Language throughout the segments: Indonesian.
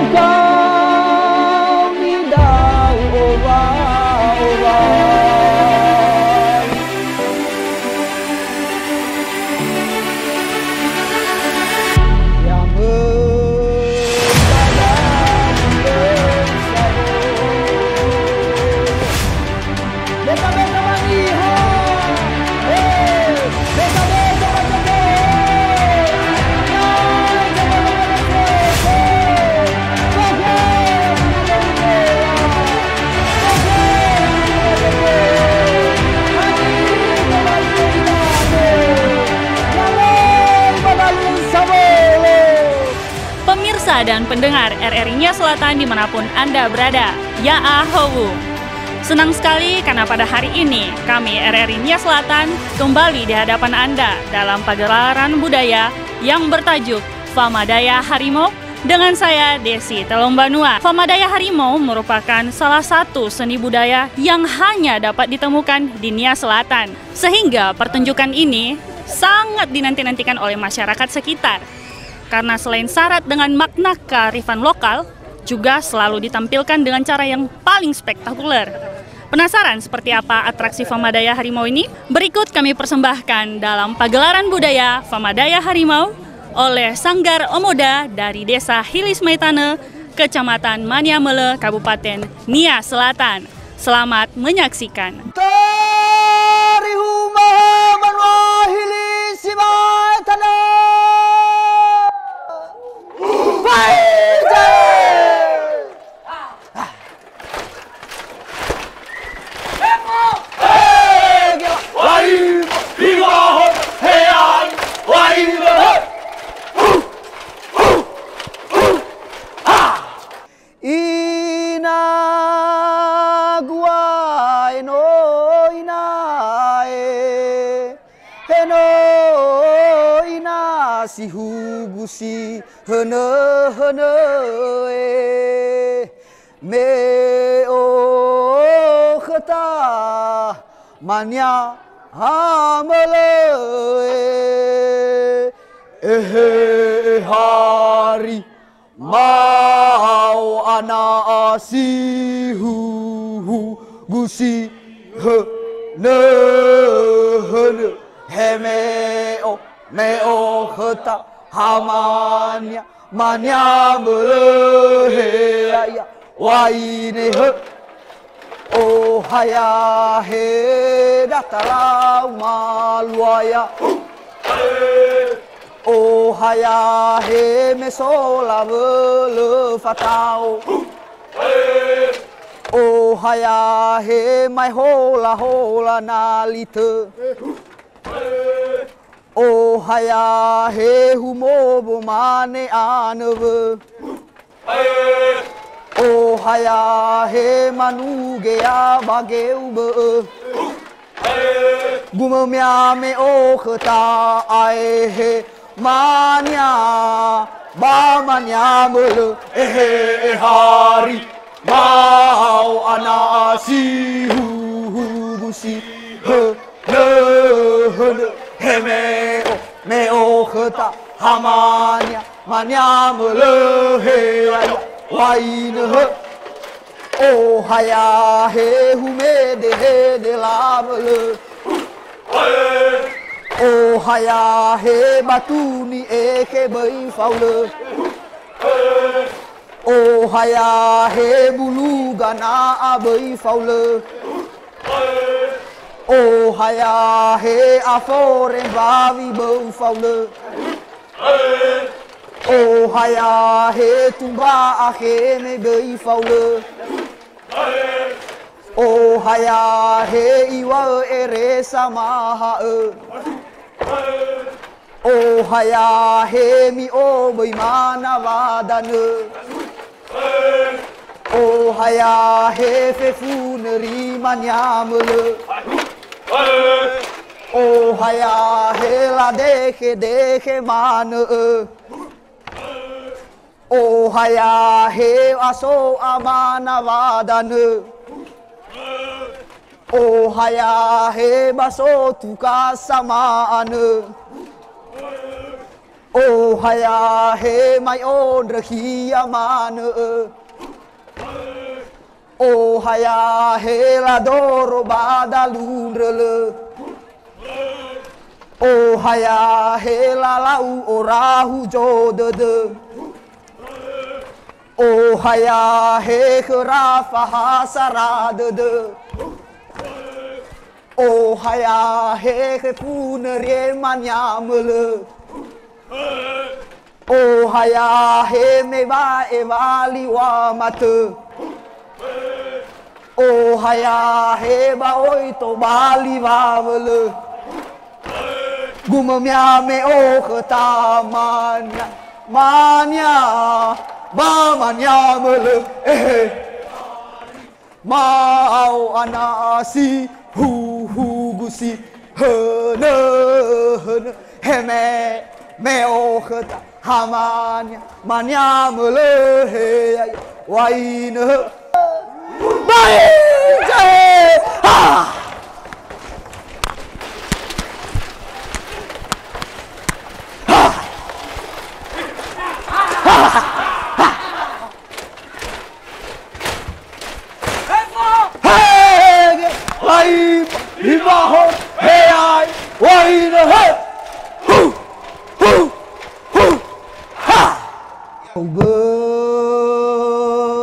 kau midau oba-oba. Pemirsa dan pendengar RRI Nia Selatan dimanapun Anda berada, ya ahowu. Senang sekali karena pada hari ini kami RRI Nia Selatan kembali di hadapan Anda dalam pagelaran budaya yang bertajuk Famadaya Harimau dengan saya Desi Telombanua. Famadaya Harimau merupakan salah satu seni budaya yang hanya dapat ditemukan di Nia Selatan. Sehingga pertunjukan ini sangat dinanti-nantikan oleh masyarakat sekitar. Karena selain syarat dengan makna kearifan lokal, juga selalu ditampilkan dengan cara yang paling spektakuler. Penasaran seperti apa atraksi Famadaya Harimau ini? Berikut kami persembahkan dalam pagelaran budaya Famadaya Harimau oleh Sanggar Omoda dari Desa Hilis Maitane, Kecamatan Maniamele, Kabupaten Nia Selatan. Selamat menyaksikan. Sihu gusi hene me o khata manya hamale hari mau ana sihu gusi hene me o khata hamanya manya mele ya waine o haya he datara maluaya o haya he me sola le fatao o haya he mai hola nalite o haya he humobo mane aneve o haya he manuge ya bageube gumamya me o khata ai he manya ba manya mele hari mau ana sihu gusi me o khata hamanya manya mele waine o haya he hume de la mele o haya he batuni ke bai faule o haya he bulu gana bai faule o haya he afore vavi bau faule o haya he tumba akhene bai faule o haya he iwa ere samaha o haya he mi o bai mana vadane o haya he fe funeri manyamele o haya he la dehe mane o haya he aso amana vadane o haya he baso tuka samane Oh haya he mai on rahia mana Oh haya he la doro badalun rele Oh haya he la lau orahu jodede Oh haya he khrafa hasaradede Oh haya he punere manyamele Oh haya he me va evali wa mate Oh haya he ba oi to bali va vele Gumamya me o khata manya ba manya mele mau anasi hu gusi hene heme me o khata hamanya manya mele waine bai ha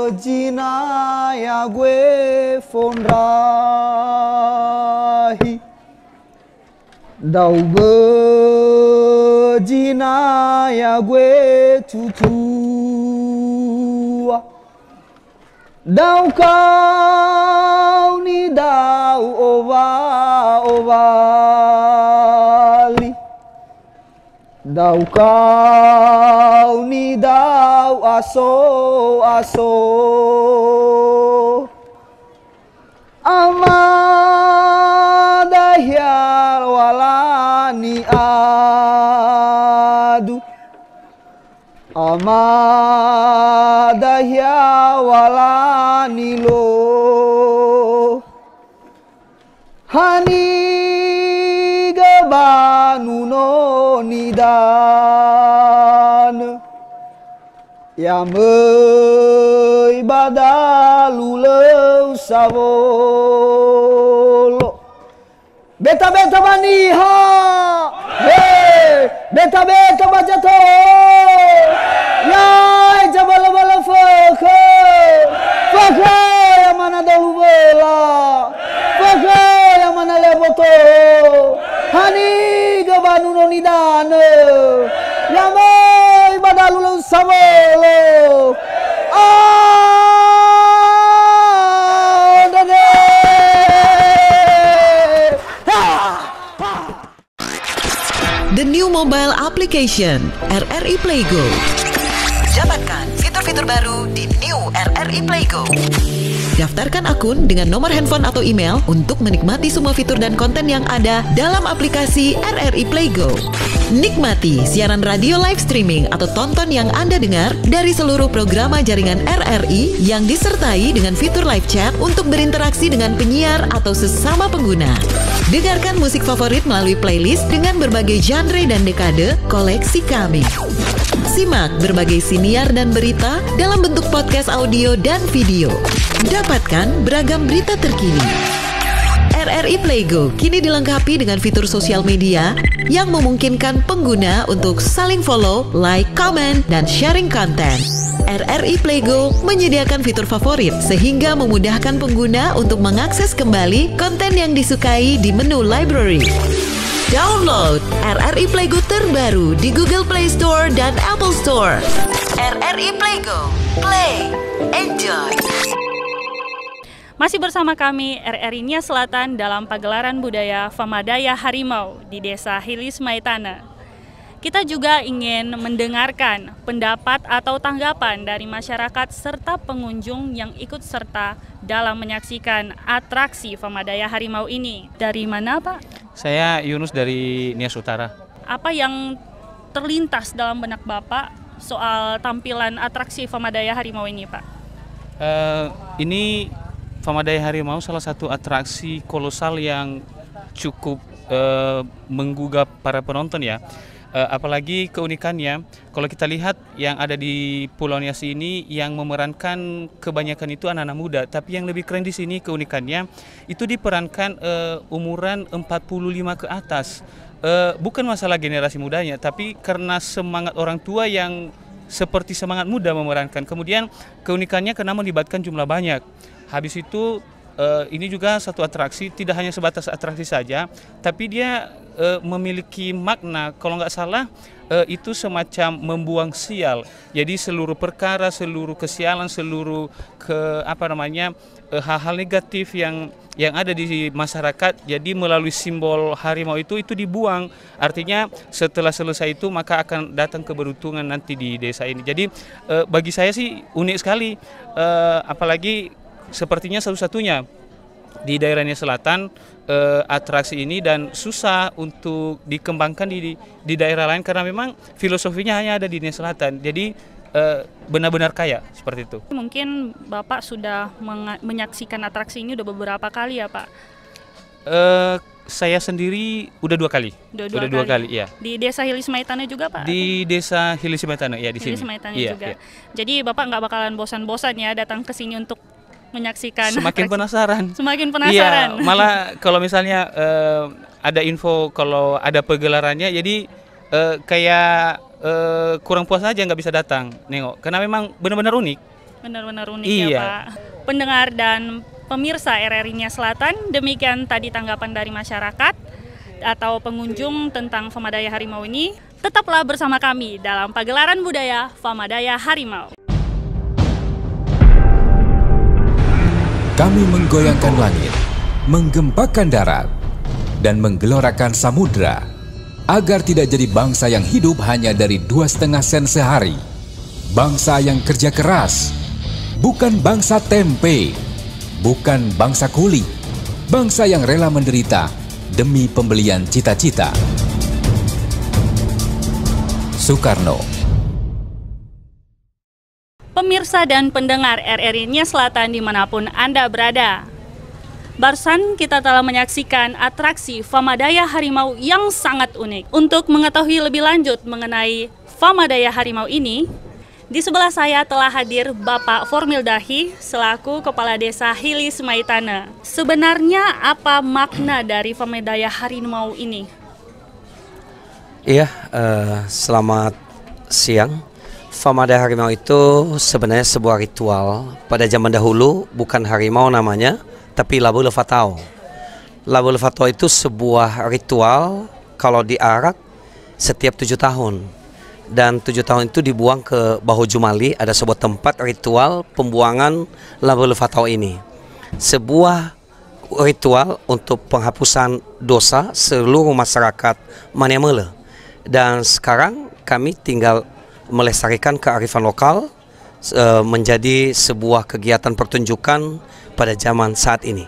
Bejina ya gue fonrahi Dau bejina ya gue tutua Dau kau ni dau ovali Dau kau ni dau aso Amadahya walani adu Amadahya walani lo Hani gabanu no nidan Yamei badalulau savolo Beta baniha Beta bajato Yai jabala fakha yang mana dahulu bela fakha yang mana leboto Hani gabanu no nidane Yamei badalulau savolo The new mobile application RRI Playgo. Dapatkan fitur-fitur baru di New RRI Playgo. Daftarkan akun dengan nomor handphone atau email untuk menikmati semua fitur dan konten yang ada dalam aplikasi RRI Playgo. Nikmati siaran radio live streaming atau tonton yang Anda dengar dari seluruh program jaringan RRI yang disertai dengan fitur live chat untuk berinteraksi dengan penyiar atau sesama pengguna. Dengarkan musik favorit melalui playlist dengan berbagai genre dan dekade koleksi kami. Simak berbagai siniar dan berita dalam bentuk podcast audio dan video. Dapatkan beragam berita terkini. RRI Playgo kini dilengkapi dengan fitur sosial media yang memungkinkan pengguna untuk saling follow, like, comment, dan sharing konten. RRI Playgo menyediakan fitur favorit sehingga memudahkan pengguna untuk mengakses kembali konten yang disukai di menu library. Download RRI Playgo terbaru di Google Play Store dan Apple Store. RRI Playgo, play, enjoy. Masih bersama kami RRI Nia Selatan dalam pagelaran budaya Famadaya Harimau di Desa Hilis Maitana. Kita juga ingin mendengarkan pendapat atau tanggapan dari masyarakat serta pengunjung yang ikut serta dalam menyaksikan atraksi Famadaya Harimau ini. Dari mana, Pak? Saya Yunus dari Nias Utara. Apa yang terlintas dalam benak Bapak soal tampilan atraksi Famadaya Harimau ini, Pak? Ini Famadaya Harimau salah satu atraksi kolosal yang cukup menggugah para penonton ya. Apalagi keunikannya, kalau kita lihat yang ada di Pulau Nias ini yang memerankan kebanyakan itu anak-anak muda. Tapi yang lebih keren di sini keunikannya itu diperankan umuran 45 ke atas. Bukan masalah generasi mudanya, tapi karena semangat orang tua yang seperti semangat muda memerankan. Kemudian keunikannya karena melibatkan jumlah banyak. Habis itu ini juga satu atraksi, tidak hanya sebatas atraksi saja, tapi dia memiliki makna. Kalau nggak salah itu semacam membuang sial. Jadi seluruh perkara, seluruh kesialan, seluruh hal-hal negatif yang ada di masyarakat, jadi melalui simbol harimau itu dibuang. Artinya setelah selesai itu maka akan datang keberuntungan nanti di desa ini. Jadi bagi saya sih unik sekali, apalagi sepertinya satu-satunya di daerah Nias Selatan atraksi ini, dan susah untuk dikembangkan di daerah lain karena memang filosofinya hanya ada di Nias Selatan. Jadi benar-benar kaya seperti itu. Mungkin Bapak sudah menyaksikan atraksi ini udah beberapa kali ya Pak? Saya sendiri udah 2 kali. Udah dua kali, ya. Di Desa Hilis Maitane juga Pak? Di Desa Hilis Maitane, ya, di sini. Hilis Maitane juga. Iya. Jadi Bapak nggak bakalan bosan-bosan ya datang ke sini untuk menyaksikan. Semakin penasaran. Semakin penasaran. Iya, malah kalau misalnya ada info kalau ada pegelarannya, jadi kayak kurang puas aja nggak bisa datang nengok, karena memang benar-benar unik. Benar-benar unik iya. Ya Pak. Pendengar dan pemirsa RRI Nias Selatan, demikian tadi tanggapan dari masyarakat atau pengunjung tentang Famadaya Harimau ini. Tetaplah bersama kami dalam pagelaran budaya Famadaya Harimau. Kami menggoyangkan langit, menggempakan darat, dan menggelorakan samudra, agar tidak jadi bangsa yang hidup hanya dari 2,5 sen sehari. Bangsa yang kerja keras, bukan bangsa tempe, bukan bangsa kuli, bangsa yang rela menderita demi pembelian cita-cita. Soekarno. Pemirsa dan pendengar RRI Nias Selatan dimanapun Anda berada, barusan kita telah menyaksikan atraksi Famadaya Harimau yang sangat unik. Untuk mengetahui lebih lanjut mengenai Famadaya Harimau ini, di sebelah saya telah hadir Bapak Formildahi selaku Kepala Desa Hilis Maitane. Sebenarnya apa makna dari Famadaya Harimau ini? Iya, selamat siang. Famadaya Harimau itu sebenarnya sebuah ritual. Pada zaman dahulu bukan harimau namanya, tapi Labu Lefatau. Labu Lefatau itu sebuah ritual kalau di Arak setiap 7 tahun. Dan 7 tahun itu dibuang ke Bahu Jumali, ada sebuah tempat ritual pembuangan Labu Lefatau ini. Sebuah ritual untuk penghapusan dosa seluruh masyarakat Maniamele. Dan sekarang kami tinggal melestarikan kearifan lokal menjadi sebuah kegiatan pertunjukan pada zaman saat ini.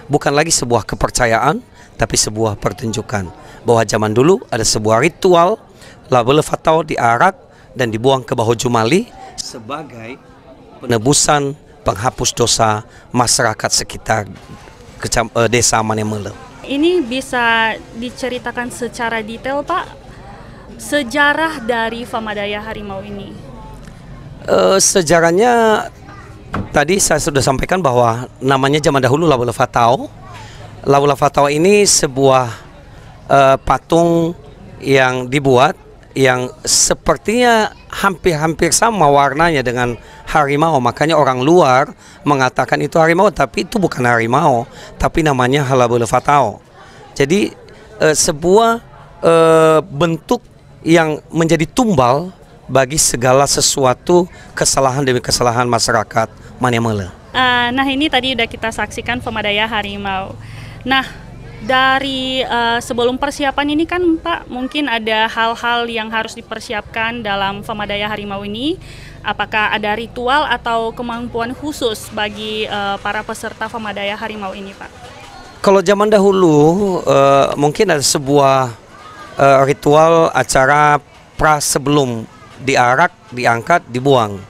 Bukan lagi sebuah kepercayaan, tapi sebuah pertunjukan bahwa zaman dulu ada sebuah ritual Labu Lefatau diarak dan dibuang ke Bahu Jumali sebagai penebusan penghapus dosa masyarakat sekitar desa Maniamele. Ini bisa diceritakan secara detail Pak, sejarah dari Famadaya Harimau ini? Sejarahnya tadi saya sudah sampaikan bahwa namanya zaman dahulu Labu Lefatau. Labu Lefatau ini sebuah patung yang dibuat yang sepertinya hampir-hampir sama warnanya dengan harimau. Makanya orang luar mengatakan itu harimau, tapi itu bukan harimau, tapi namanya Labu Lefatau. Jadi sebuah bentuk yang menjadi tumbal bagi segala sesuatu kesalahan demi kesalahan masyarakat Maniamele. Nah ini tadi udah kita saksikan Famadaya Harimau. Nah dari sebelum persiapan ini kan Pak, mungkin ada hal-hal yang harus dipersiapkan dalam Famadaya Harimau ini. Apakah ada ritual atau kemampuan khusus bagi para peserta Famadaya Harimau ini Pak? Kalau zaman dahulu mungkin ada sebuah ritual acara sebelum diarak, diangkat, dibuang.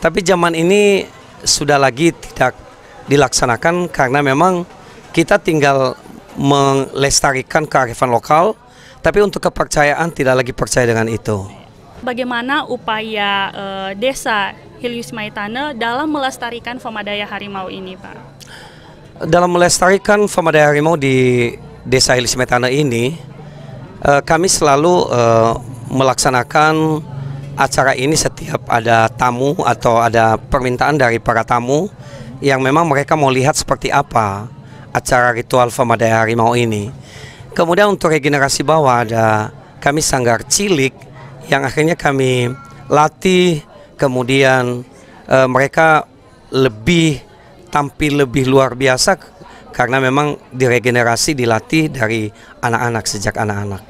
Tapi zaman ini sudah lagi tidak dilaksanakan karena memang kita tinggal melestarikan kearifan lokal, Tapi untuk kepercayaan tidak lagi percaya dengan itu. Bagaimana upaya Desa Hilis Maitane dalam melestarikan Famadaya Harimau ini, Pak? Dalam melestarikan Famadaya Harimau di Desa Hilis Maitane ini, kami selalu melaksanakan acara ini setiap ada tamu atau ada permintaan dari para tamu yang memang mereka mau lihat seperti apa acara ritual Famadaya Harimau ini. Kemudian untuk regenerasi bawah ada kami sanggar cilik yang akhirnya kami latih, kemudian mereka tampil lebih luar biasa karena memang diregenerasi, dilatih dari anak-anak sejak anak-anak.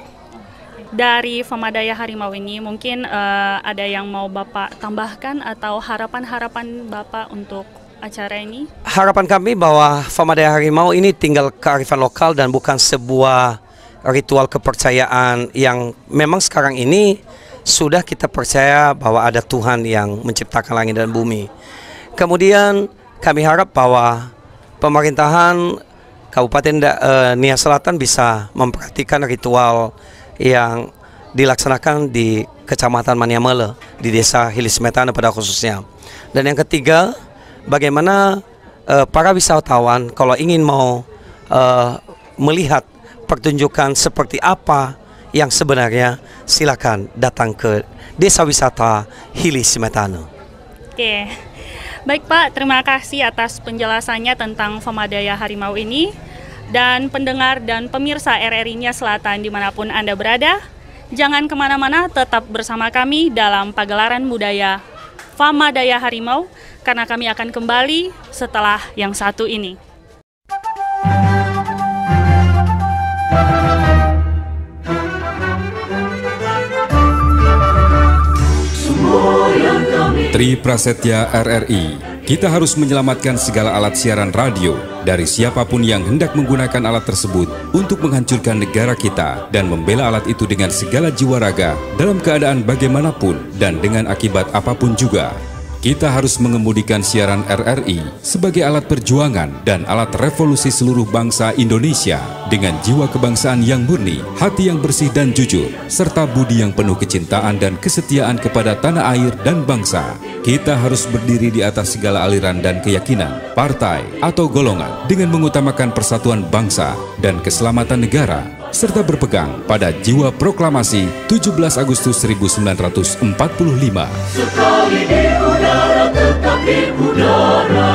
Dari Famadaya Harimau ini mungkin ada yang mau Bapak tambahkan atau harapan-harapan Bapak untuk acara ini? Harapan kami bahwa Famadaya Harimau ini tinggal kearifan lokal dan bukan sebuah ritual kepercayaan yang memang sekarang ini sudah kita percaya bahwa ada Tuhan yang menciptakan langit dan bumi. Kemudian kami harap bahwa pemerintahan Kabupaten Nias Selatan bisa memperhatikan ritual yang dilaksanakan di Kecamatan Maniamele, di Desa Hilis Maitane pada khususnya. Dan yang ketiga, bagaimana para wisatawan kalau ingin mau melihat pertunjukan seperti apa yang sebenarnya, silakan datang ke Desa Wisata Hilis Maitane. Oke, baik Pak, terima kasih atas penjelasannya tentang Famadaya Harimau ini. Dan pendengar dan pemirsa RRI Nias Selatan dimanapun Anda berada, jangan kemana-mana, tetap bersama kami dalam pagelaran budaya Famadaya Harimau, karena kami akan kembali setelah yang satu ini. Tri Prasetya RRI. Kita harus menyelamatkan segala alat siaran radio dari siapapun yang hendak menggunakan alat tersebut untuk menghancurkan negara kita dan membela alat itu dengan segala jiwa raga dalam keadaan bagaimanapun dan dengan akibat apapun juga. Kita harus mengemudikan siaran RRI sebagai alat perjuangan dan alat revolusi seluruh bangsa Indonesia dengan jiwa kebangsaan yang murni, hati yang bersih dan jujur, serta budi yang penuh kecintaan dan kesetiaan kepada tanah air dan bangsa. Kita harus berdiri di atas segala aliran dan keyakinan, partai atau golongan dengan mengutamakan persatuan bangsa dan keselamatan negara, serta berpegang pada jiwa proklamasi 17 Agustus 1945. Sekali di udara, tetap di udara.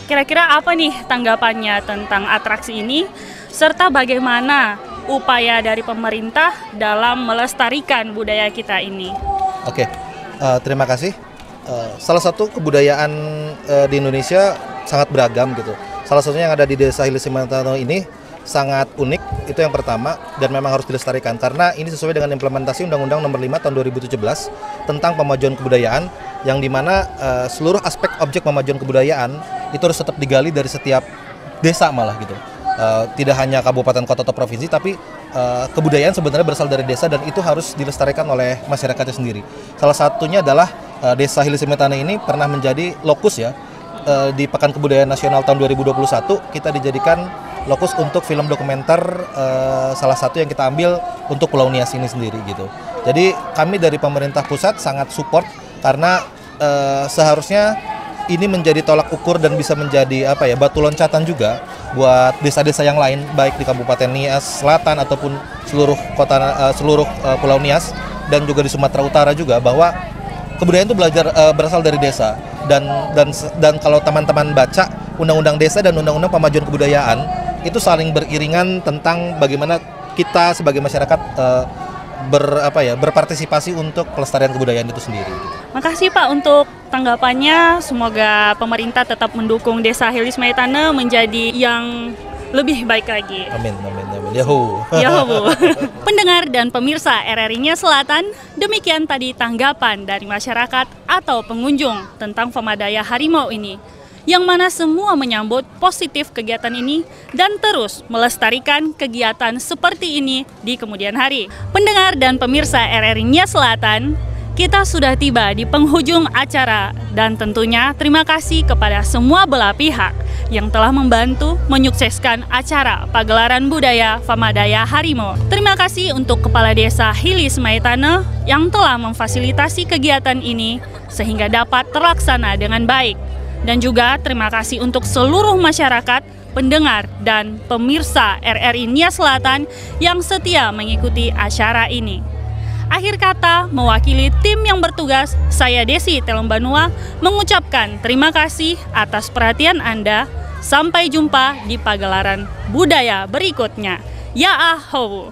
Kira-kira apa nih tanggapannya tentang atraksi ini, serta bagaimana upaya dari pemerintah dalam melestarikan budaya kita ini? Oke, terima kasih. Salah satu kebudayaan di Indonesia sangat beragam gitu. Salah satunya yang ada di Desa Hilis Maitane ini sangat unik, itu yang pertama, dan memang harus dilestarikan karena ini sesuai dengan implementasi Undang-Undang Nomor 5 Tahun 2017 tentang pemajuan kebudayaan, yang dimana seluruh aspek objek pemajuan kebudayaan itu harus tetap digali dari setiap desa malah gitu. Tidak hanya kabupaten, kota, atau provinsi, tapi kebudayaan sebenarnya berasal dari desa dan itu harus dilestarikan oleh masyarakatnya sendiri. Salah satunya adalah Desa Hilis Maitane ini pernah menjadi lokus ya di Pekan Kebudayaan Nasional tahun 2021. Kita dijadikan lokus untuk film dokumenter, salah satu yang kita ambil untuk Pulau Nias ini sendiri gitu. Jadi kami dari pemerintah pusat sangat support karena seharusnya ini menjadi tolak ukur dan bisa menjadi batu loncatan juga buat desa-desa yang lain, baik di Kabupaten Nias Selatan ataupun seluruh Pulau Nias dan juga di Sumatera Utara juga, bahwa kebudayaan itu berasal dari desa dan kalau teman-teman baca Undang-Undang Desa dan Undang-Undang Pemajuan Kebudayaan itu saling beriringan tentang bagaimana kita sebagai masyarakat berpartisipasi untuk pelestarian kebudayaan itu sendiri. Makasih Pak untuk tanggapannya. Semoga pemerintah tetap mendukung Desa Hilis Maitane menjadi yang lebih baik lagi. Amin, amin, amin. Yahoo. Yahoo. Pendengar dan pemirsa RRI Nias Selatan, demikian tadi tanggapan dari masyarakat atau pengunjung tentang Famadaya Harimau ini, yang mana semua menyambut positif kegiatan ini dan terus melestarikan kegiatan seperti ini di kemudian hari. Pendengar dan pemirsa RRI Nias Selatan, kita sudah tiba di penghujung acara dan tentunya terima kasih kepada semua belah pihak yang telah membantu menyukseskan acara pagelaran budaya Famadaya Harimau. Terima kasih untuk Kepala Desa Hili Semaitane yang telah memfasilitasi kegiatan ini sehingga dapat terlaksana dengan baik. Dan juga terima kasih untuk seluruh masyarakat, pendengar, dan pemirsa RRI Nia Selatan yang setia mengikuti acara ini. Akhir kata, mewakili tim yang bertugas, saya Desi Telombanua mengucapkan terima kasih atas perhatian Anda. Sampai jumpa di pagelaran budaya berikutnya. Ya ahowu.